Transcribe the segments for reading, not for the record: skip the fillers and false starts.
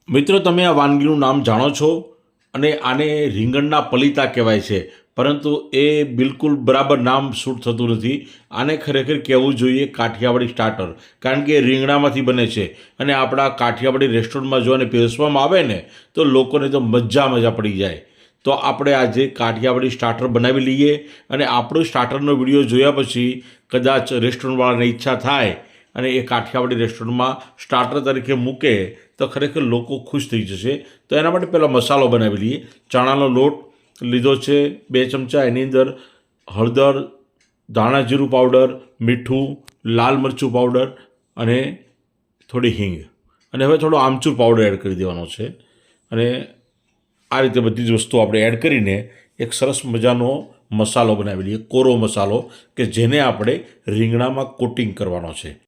મિત્રો, તમે આ વાનગીનું નામ જાણો છો અને આને રીંગણના પલીતા કહેવાય છે, પરંતુ એ બિલકુલ બરાબર નામ સૂટ થતું નથી. આને ખરેખર કહેવું જોઈએ કાઠિયાવાડી સ્ટાર્ટર, કારણ કે એ રીંગણામાંથી બને છે અને આપણા કાઠિયાવાડી રેસ્ટોરન્ટમાં જો આને પીરસવામાં આવે ને તો લોકોને તો મજા પડી જાય. તો આપણે આજે કાઠિયાવાડી સ્ટાર્ટર બનાવી લઈએ અને આપણો સ્ટાર્ટરનો વિડીયો જોયા પછી કદાચ રેસ્ટોરન્ટવાળાને ઈચ્છા થાય અને એ કાઠિયાવાડી રેસ્ટોરન્ટમાં સ્ટાર્ટર તરીકે મૂકે તો ખરેખર લોકો ખુશ થઈ જશે. તો એના માટે પહેલાં મસાલો બનાવી લઈએ. ચણાનો લોટ લીધો છે 2 ચમચા. એની અંદર હળદર, ધાણા જીરું પાવડર, મીઠું, લાલ મરચું પાવડર અને થોડી હિંગ, અને હવે થોડો આમચૂર પાવડર એડ કરી દેવાનો છે. અને આ રીતે બધી જ વસ્તુઓ આપણે એડ કરીને એક સરસ મજાનો મસાલો બનાવી લઈએ, કોરો મસાલો, કે જેને આપણે રીંગણામાં કોટિંગ કરવાનો છે.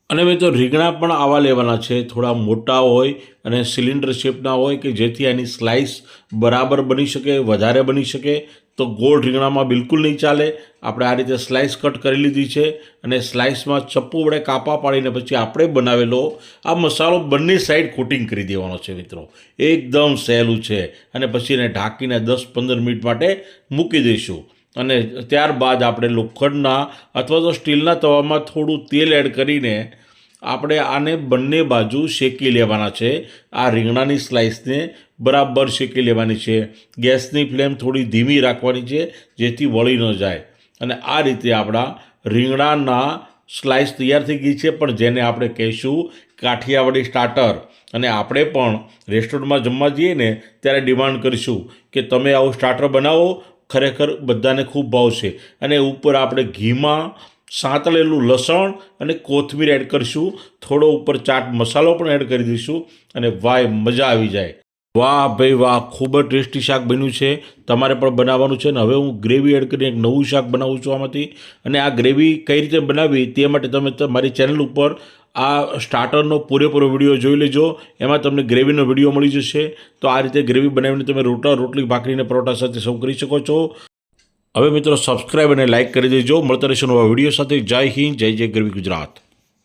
અને મેં તો રીંગણા પણ આવા લેવાના છે, થોડા મોટા હોય અને સિલિન્ડર શેપના હોય, કે જેથી એની સ્લાઇસ બરાબર બની શકે, વધારે બની શકે. તો ગોળ રીંગણામાં બિલકુલ નહીં ચાલે. આપણે આ રીતે સ્લાઇસ કટ કરી લીધી છે અને સ્લાઇસમાં ચપ્પુ વડે કાપા પાડીને પછી આપણે બનાવેલો આ મસાલો બંને સાઈડ કોટિંગ કરી દેવાનો છે. મિત્રો, એકદમ સહેલું છે. અને પછી એને ઢાંકીને 10-15 મિનિટ માટે મૂકી દઈશું. અને ત્યારબાદ આપણે લોખંડના અથવા તો સ્ટીલના તવામાં થોડું તેલ એડ કરીને આપણે આને બંને બાજુ શેકી લેવાના છે. આ રીંગણાની સ્લાઇસને બરાબર શેકી લેવાની છે. ગેસની ફ્લેમ થોડી ધીમી રાખવાની છે, જેથી વળી ન જાય. અને આ રીતે આપણા રીંગણાના સ્લાઇસ તૈયાર થઈ ગઈ છે, પણ જેને આપણે કહીશું કાઠિયાવાડી સ્ટાર્ટર. અને આપણે પણ રેસ્ટોરન્ટમાં જમવા જઈએ ને ત્યારે ડિમાન્ડ કરીશું કે તમે આવું સ્ટાર્ટર બનાવો, ખરેખર બધાને ખૂબ ભાવશે. અને ઉપર આપણે ઘીમાં સાંતળેલું લસણ અને કોથમીર એડ કરીશું, થોડો ઉપર ચાટ મસાલો પણ એડ કરી દઈશું અને વાહ, મજા આવી જાય. વાહ ભાઈ વાહ, ખૂબ જ ટેસ્ટી શાક બન્યું છે. તમારે પણ બનાવવાનું છે. ને હવે હું ગ્રેવી એડ કરીને એક નવું શાક બનાવું છું આમાંથી. અને આ ગ્રેવી કઈ રીતે બનાવવી તે માટે તમે મારી ચેનલ ઉપર આ સ્ટાર્ટરનો પૂરેપૂરો વિડીયો જોઈ લેજો. એમાં તમને ગ્રેવીનો વિડીયો મળી જશે. તો આ રીતે ગ્રેવી બનાવીને તમે રોટલી, ભાખરી અને પરોઠા સાથે સર્વ કરી શકો છો. હવે મિત્રો, સબસ્ક્રાઈબ અને લાઇક કરી દેજો. મળતા રહેશું નવા વિડીયો સાથે. જય હિન્દ, જય ગ્રેવી ગુજરાત.